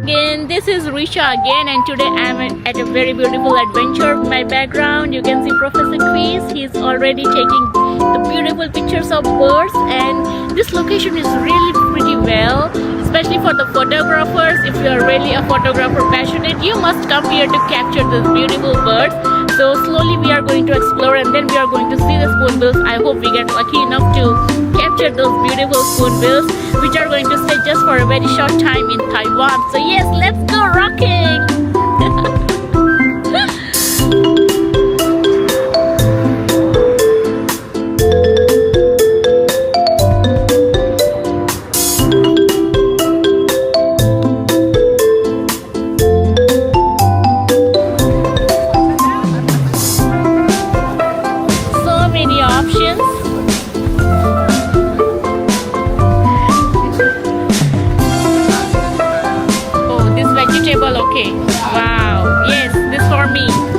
Again, this is Risha again, and today I'm at a very beautiful adventure. My background, you can see Professor Chris. He's already taking the beautiful pictures of birds, and this location is really pretty well, especially for the photographers. If you are really a photographer passionate, you must come here to capture these beautiful birds. So slowly we are going to explore, and then we are going to see the spoonbills. I hope we get lucky enough to capture those beautiful spoonbills, which are going to stay just for a very short time in Taiwan. So yes, let's go rocking! So many options. Oh, this vegetable, okay. Wow, yes, this for me.